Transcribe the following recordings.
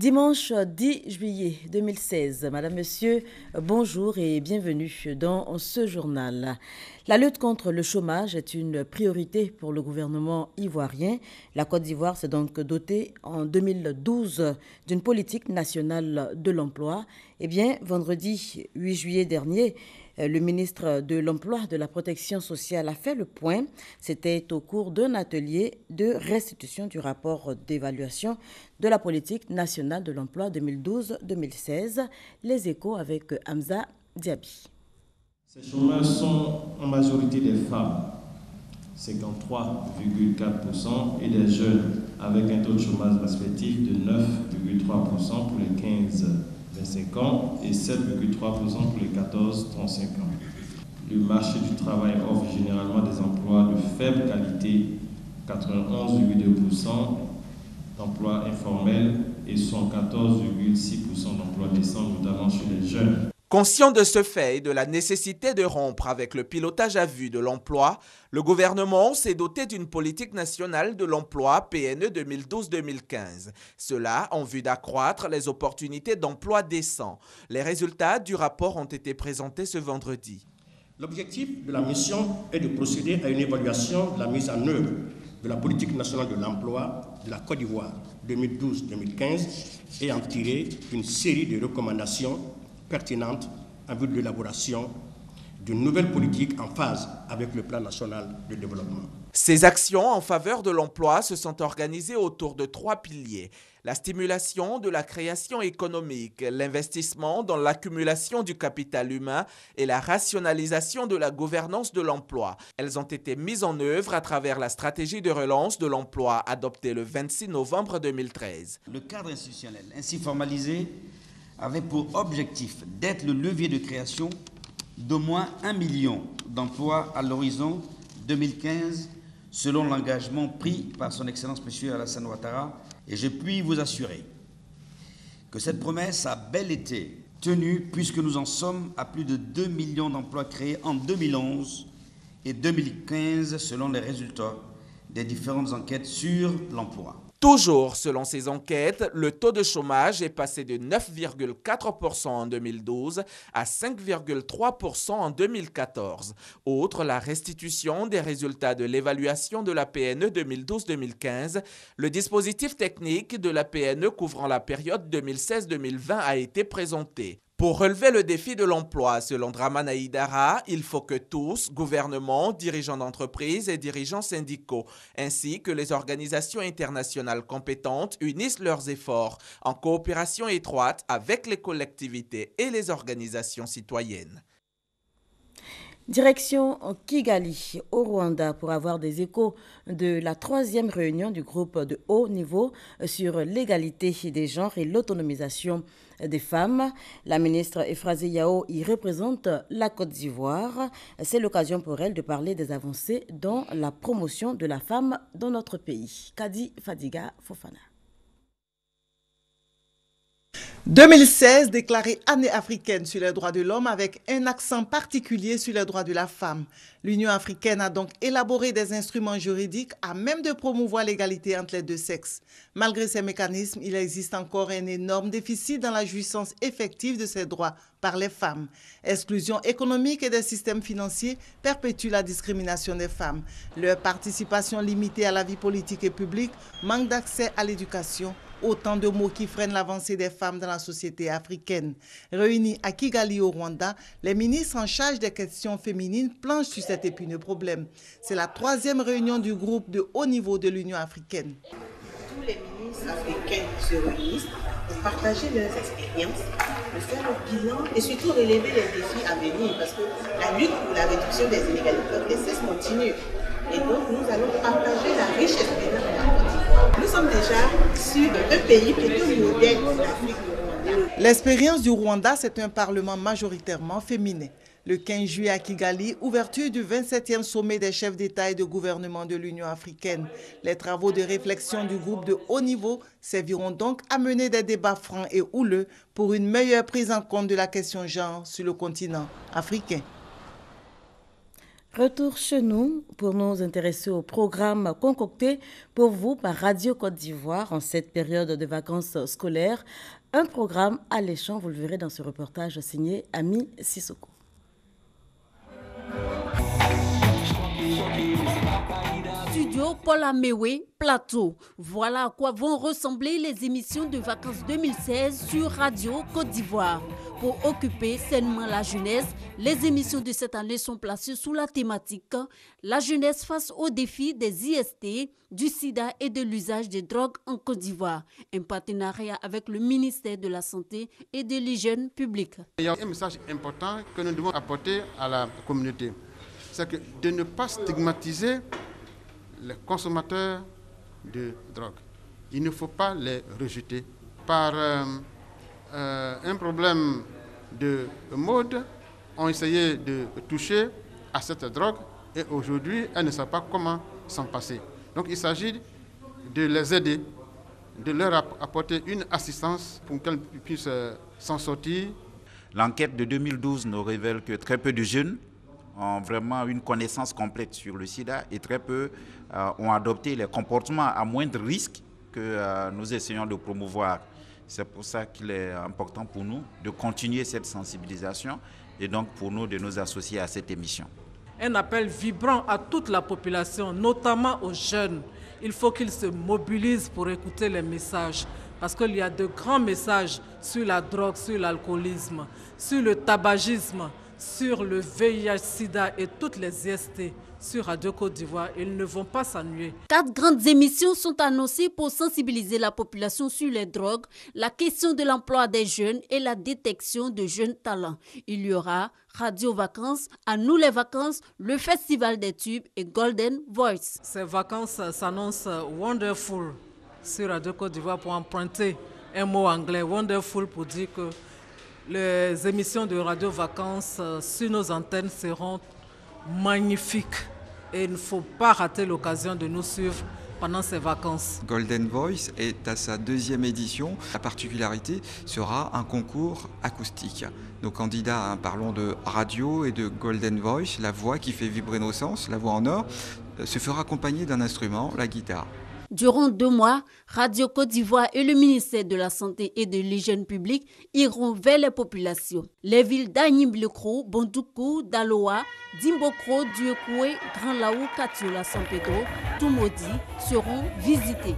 Dimanche 10 juillet 2016. Madame, Monsieur, bonjour et bienvenue dans ce journal. La lutte contre le chômage est une priorité pour le gouvernement ivoirien. La Côte d'Ivoire s'est donc dotée en 2012 d'une politique nationale de l'emploi. Eh bien, vendredi 8 juillet dernier, le ministre de l'Emploi, de la Protection sociale a fait le point. C'était au cours d'un atelier de restitution du rapport d'évaluation de la politique nationale de l'emploi 2012-2016. Les échos avec Hamza Diaby. Ces chômeurs sont en majorité des femmes, 53,4%, et des jeunes, avec un taux de chômage respectif de 9,3% pour les 15-25 ans et 7,3% pour les 14-35 ans. Le marché du travail offre généralement des emplois de faible qualité, 91,2% d'emplois informels et 114,6% d'emplois décents, notamment chez les jeunes. Conscient de ce fait et de la nécessité de rompre avec le pilotage à vue de l'emploi, le gouvernement s'est doté d'une politique nationale de l'emploi PNE 2012-2015. Cela en vue d'accroître les opportunités d'emploi décents. Les résultats du rapport ont été présentés ce vendredi. L'objectif de la mission est de procéder à une évaluation de la mise en œuvre de la politique nationale de l'emploi de la Côte d'Ivoire 2012-2015 et en tirer une série de recommandations pertinentes en vue de l'élaboration d'une nouvelle politique en phase avec le plan national de développement. Ces actions en faveur de l'emploi se sont organisées autour de 3 piliers. La stimulation de la création économique, l'investissement dans l'accumulation du capital humain et la rationalisation de la gouvernance de l'emploi. Elles ont été mises en œuvre à travers la stratégie de relance de l'emploi adoptée le 26 novembre 2013. Le cadre institutionnel ainsi formalisé avait pour objectif d'être le levier de création d'au moins 1 million d'emplois à l'horizon 2015, selon l'engagement pris par son Excellence M. Alassane Ouattara. Et je puis vous assurer que cette promesse a bel été tenue, puisque nous en sommes à plus de 2 millions d'emplois créés en 2011 et 2015, selon les résultats des différentes enquêtes sur l'emploi. Toujours selon ces enquêtes, le taux de chômage est passé de 9,4% en 2012 à 5,3% en 2014. Outre la restitution des résultats de l'évaluation de la PNE 2012-2015, le dispositif technique de la PNE couvrant la période 2016-2020 a été présenté. Pour relever le défi de l'emploi, selon Dramane Aïdara, il faut que tous, gouvernements, dirigeants d'entreprises et dirigeants syndicaux, ainsi que les organisations internationales compétentes, unissent leurs efforts en coopération étroite avec les collectivités et les organisations citoyennes. Direction Kigali, au Rwanda, pour avoir des échos de la 3e réunion du groupe de haut niveau sur l'égalité des genres et l'autonomisation des femmes. La ministre Efrazé Yao y représente la Côte d'Ivoire. C'est l'occasion pour elle de parler des avancées dans la promotion de la femme dans notre pays. Kadi Fadiga Fofana. 2016 déclarée année africaine sur les droits de l'homme avec un accent particulier sur les droits de la femme. L'Union africaine a donc élaboré des instruments juridiques à même de promouvoir l'égalité entre les deux sexes. Malgré ces mécanismes, il existe encore un énorme déficit dans la jouissance effective de ces droits par les femmes. Exclusion économique et des systèmes financiers perpétuent la discrimination des femmes. Leur participation limitée à la vie politique et publique, manque d'accès à l'éducation, autant de mots qui freinent l'avancée des femmes dans la société africaine. Réunis à Kigali au Rwanda, les ministres en charge des questions féminines planchent sur cet épineux problème. C'est la 3e réunion du groupe de haut niveau de l'Union africaine. Tous les ministres africains se réunissent pour partager leurs expériences, pour faire le bilan et surtout relever les défis à venir, parce que la lutte pour la réduction des inégalités de cesse continue. Et donc nous allons partager la riche expérience de la Côte d'Ivoire. Nous sommes déjà sur un pays plutôt modèle de l'Afrique. L'expérience du Rwanda, c'est un parlement majoritairement féminin. Le 15 juillet à Kigali, ouverture du 27e sommet des chefs d'État et de gouvernement de l'Union africaine. Les travaux de réflexion du groupe de haut niveau serviront donc à mener des débats francs et houleux pour une meilleure prise en compte de la question genre sur le continent africain. Retour chez nous pour nous intéresser au programme concocté pour vous par Radio Côte d'Ivoire en cette période de vacances scolaires. Un programme alléchant, vous le verrez dans ce reportage signé Ami Sissoko. Studio Paul Amewe, Plateau. Voilà à quoi vont ressembler les émissions de vacances 2016 sur Radio Côte d'Ivoire. Pour occuper sainement la jeunesse, les émissions de cette année sont placées sous la thématique « La jeunesse face aux défis des IST, du sida et de l'usage des drogues en Côte d'Ivoire », un partenariat avec le ministère de la Santé et de l'Hygiène publique. Il y a un message important que nous devons apporter à la communauté, c'est que de ne pas stigmatiser les consommateurs de drogue. Il ne faut pas les rejeter par un problème de mode, ont essayé de toucher à cette drogue et aujourd'hui, elles ne savent pas comment s'en passer. Donc il s'agit de les aider, de leur apporter une assistance pour qu'elles puissent s'en sortir. L'enquête de 2012 nous révèle que très peu de jeunes ont vraiment une connaissance complète sur le sida et très peu ont adopté les comportements à moindre risque que nous essayons de promouvoir. C'est pour ça qu'il est important pour nous de continuer cette sensibilisation et donc pour nous de nous associer à cette émission. Un appel vibrant à toute la population, notamment aux jeunes. Il faut qu'ils se mobilisent pour écouter les messages parce qu'il y a de grands messages sur la drogue, sur l'alcoolisme, sur le tabagisme, sur le VIH-Sida et toutes les IST sur Radio Côte d'Ivoire. Ils ne vont pas s'ennuyer. 4 grandes émissions sont annoncées pour sensibiliser la population sur les drogues, la question de l'emploi des jeunes et la détection de jeunes talents. Il y aura Radio Vacances, À nous les vacances, le Festival des tubes et Golden Voice. Ces vacances s'annoncent wonderful sur Radio Côte d'Ivoire pour emprunter un mot anglais. Wonderful pour dire que les émissions de Radio Vacances sur nos antennes seront magnifiques et il ne faut pas rater l'occasion de nous suivre pendant ces vacances. Golden Voice est à sa 2e édition. La particularité sera un concours acoustique. Nos candidats, parlons de radio et de Golden Voice, la voix qui fait vibrer nos sens, la voix en or, se fera accompagner d'un instrument, la guitare. Durant 2 mois, Radio Côte d'Ivoire et le ministère de la Santé et de l'Hygiène publique iront vers les populations. Les villes d'Agnim-Lekro, Bondoukou, Daloa, Dimbokro, Diekoué, Grand Laou, Katiola, San Pedro, Toumodi seront visités.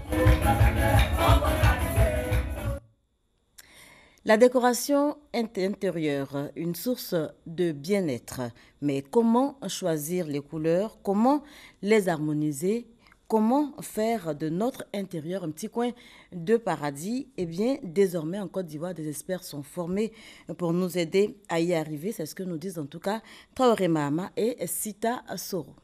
La décoration intérieure, une source de bien-être. Mais comment choisir les couleurs? Comment les harmoniser? Comment faire de notre intérieur un petit coin de paradis? Eh bien, désormais, en Côte d'Ivoire, des experts sont formés pour nous aider à y arriver. C'est ce que nous disent en tout cas Traoré Mahama et Sita Soro.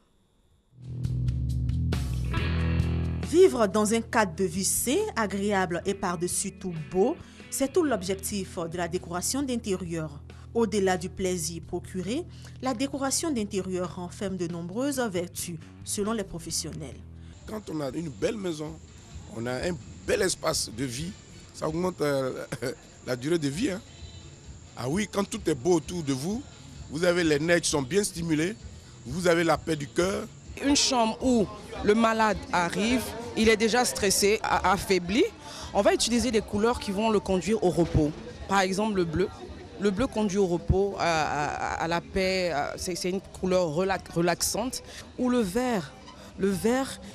Vivre dans un cadre de vie sain, agréable et par-dessus tout beau, c'est tout l'objectif de la décoration d'intérieur. Au-delà du plaisir procuré, la décoration d'intérieur renferme de nombreuses vertus, selon les professionnels. Quand on a une belle maison, on a un bel espace de vie, ça augmente la durée de vie. Hein. Ah oui, quand tout est beau autour de vous, vous avez les nerfs qui sont bien stimulés, vous avez la paix du cœur. Une chambre où le malade arrive, il est déjà stressé, affaibli, on va utiliser des couleurs qui vont le conduire au repos. Par exemple le bleu. Le bleu conduit au repos, à la paix, c'est une couleur relaxante. Ou le vert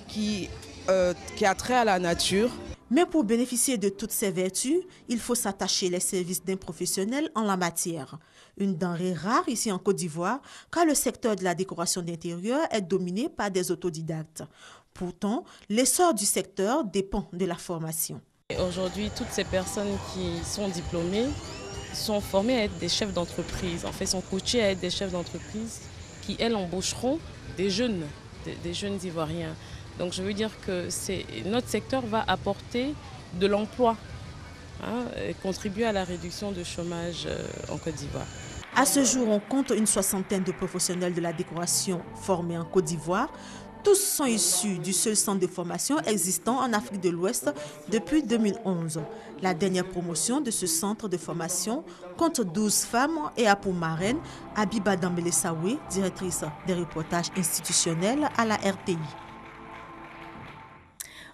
qui a trait à la nature. Mais pour bénéficier de toutes ces vertus, il faut s'attacher les services d'un professionnel en la matière. Une denrée rare ici en Côte d'Ivoire, car le secteur de la décoration d'intérieur est dominé par des autodidactes. Pourtant, l'essor du secteur dépend de la formation. Aujourd'hui, toutes ces personnes qui sont diplômées sont formées à être des chefs d'entreprise. En fait, sont coachées à être des chefs d'entreprise qui, elles, embaucheront des jeunes Ivoiriens. Donc je veux dire que notre secteur va apporter de l'emploi, et contribuer à la réduction du chômage en Côte d'Ivoire. À ce jour, on compte une 60aine de professionnels de la décoration formés en Côte d'Ivoire. Tous sont issus du seul centre de formation existant en Afrique de l'Ouest depuis 2011. La dernière promotion de ce centre de formation compte 12 femmes et a pour marraine Abiba Dambele Sawe, directrice des reportages institutionnels à la RTI.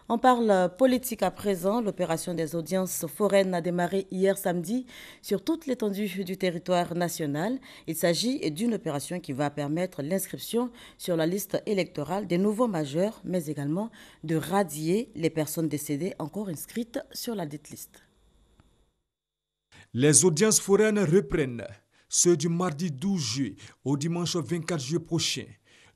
On parle politique à présent. L'opération des audiences foraines a démarré hier samedi sur toute l'étendue du territoire national. Il s'agit d'une opération qui va permettre l'inscription sur la liste électorale des nouveaux majeurs, mais également de radier les personnes décédées encore inscrites sur la dite liste. Les audiences foraines reprennent, ceux du mardi 12 juillet au dimanche 24 juillet prochain.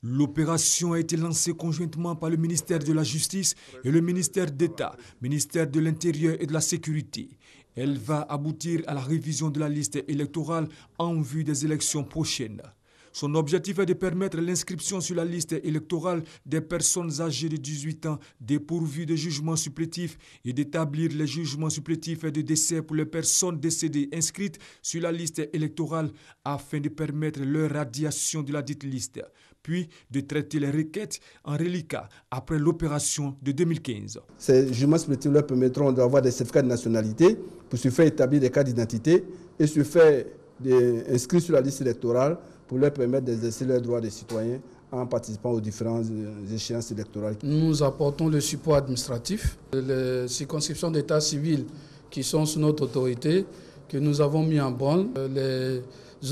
L'opération a été lancée conjointement par le ministère de la Justice et le ministère d'État, ministère de l'Intérieur et de la Sécurité. Elle va aboutir à la révision de la liste électorale en vue des élections prochaines. Son objectif est de permettre l'inscription sur la liste électorale des personnes âgées de 18 ans dépourvues de jugement supplétif et d'établir les jugements supplétifs de décès pour les personnes décédées inscrites sur la liste électorale afin de permettre leur radiation de la dite liste, puis de traiter les requêtes en reliquat après l'opération de 2015. Ces jugements supplétifs leur permettront d'avoir des certificats de nationalité pour se faire établir des cartes d'identité et se faire inscrire sur la liste électorale pour leur permettre d'exercer leurs droits de citoyens en participant aux différentes échéances électorales. Nous apportons le support administratif, les circonscriptions d'état civil qui sont sous notre autorité, que nous avons mis en branle. Les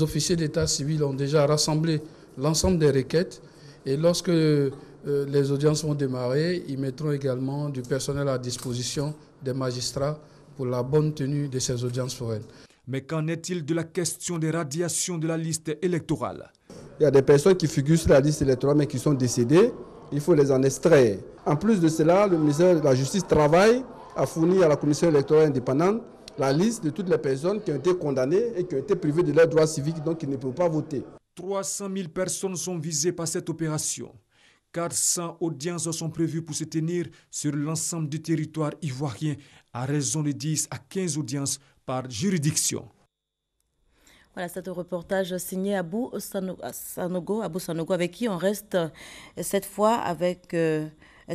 officiers d'état civil ont déjà rassemblé l'ensemble des requêtes et lorsque les audiences vont démarrer, ils mettront également du personnel à disposition des magistrats pour la bonne tenue de ces audiences foraines. Mais qu'en est-il de la question des radiations de la liste électorale? Il y a des personnes qui figurent sur la liste électorale mais qui sont décédées. Il faut les en extraire. En plus de cela, le ministère de la Justice travaille à fournir à la Commission électorale indépendante la liste de toutes les personnes qui ont été condamnées et qui ont été privées de leurs droits civiques, donc qui ne peuvent pas voter. 300 000 personnes sont visées par cette opération. 400 audiences sont prévues pour se tenir sur l'ensemble du territoire ivoirien à raison de 10 à 15 audiences par juridiction. Voilà, c'est un reportage signé Abou Sanogo, avec qui on reste cette fois avec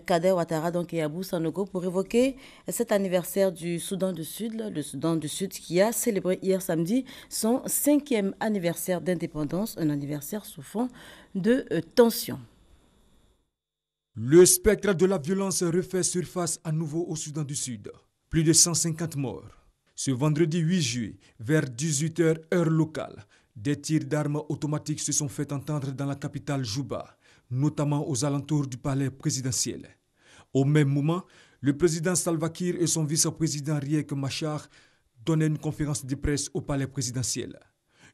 Kader Ouattara et Abou Sanogo pour évoquer cet anniversaire du Soudan du Sud, le Soudan du Sud qui a célébré hier samedi son 5e anniversaire d'indépendance, un anniversaire sous fond de tension. Le spectre de la violence refait surface à nouveau au Soudan du Sud. Plus de 150 morts. Ce vendredi 8 juillet, vers 18h heure locale, des tirs d'armes automatiques se sont fait entendre dans la capitale Juba, notamment aux alentours du palais présidentiel. Au même moment, le président Salva Kiir et son vice-président Riek Machar donnaient une conférence de presse au palais présidentiel.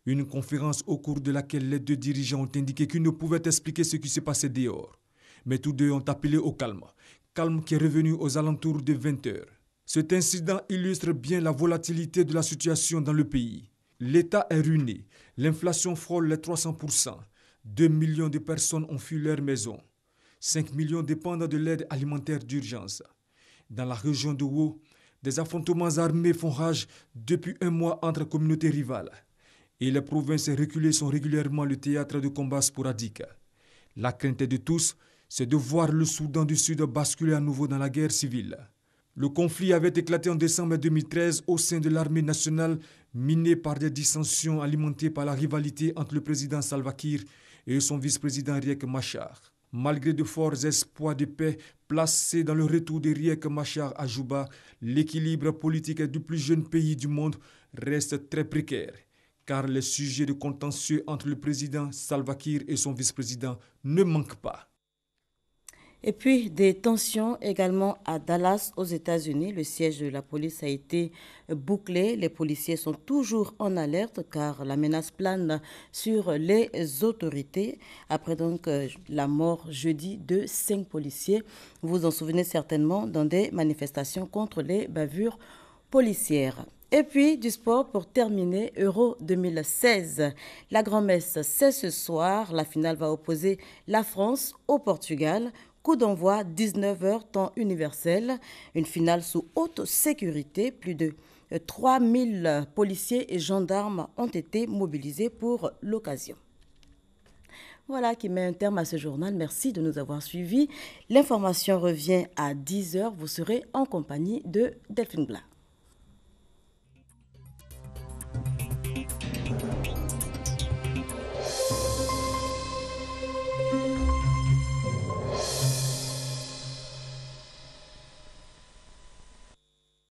Une conférence au cours de laquelle les deux dirigeants ont indiqué qu'ils ne pouvaient expliquer ce qui se passait dehors. Mais tous deux ont appelé au calme, calme qui est revenu aux alentours de 20h. Cet incident illustre bien la volatilité de la situation dans le pays. L'État est ruiné, l'inflation frôle les 300%, 2 millions de personnes ont fui leur maison, 5 millions dépendent de l'aide alimentaire d'urgence. Dans la région de Wo, des affrontements armés font rage depuis un mois entre communautés rivales. Et les provinces reculées sont régulièrement le théâtre de combats sporadiques. La crainte de tous, c'est de voir le Soudan du Sud basculer à nouveau dans la guerre civile. Le conflit avait éclaté en décembre 2013 au sein de l'armée nationale, miné par des dissensions alimentées par la rivalité entre le président Salva Kiir et son vice-président Riek Machar. Malgré de forts espoirs de paix placés dans le retour de Riek Machar à Juba, l'équilibre politique du plus jeune pays du monde reste très précaire, car les sujets de contentieux entre le président Salva Kiir et son vice-président ne manquent pas. Et puis des tensions également à Dallas, aux États-Unis. Le siège de la police a été bouclé. Les policiers sont toujours en alerte car la menace plane sur les autorités. Après donc la mort jeudi de 5 policiers, vous vous en souvenez certainement, dans des manifestations contre les bavures policières. Et puis du sport pour terminer, Euro 2016. La grand-messe, c'est ce soir. La finale va opposer la France au Portugal. Coup d'envoi 19h temps universel, une finale sous haute sécurité. Plus de 3000 policiers et gendarmes ont été mobilisés pour l'occasion. Voilà qui met un terme à ce journal. Merci de nous avoir suivis. L'information revient à 10h. Vous serez en compagnie de Delphine Blas.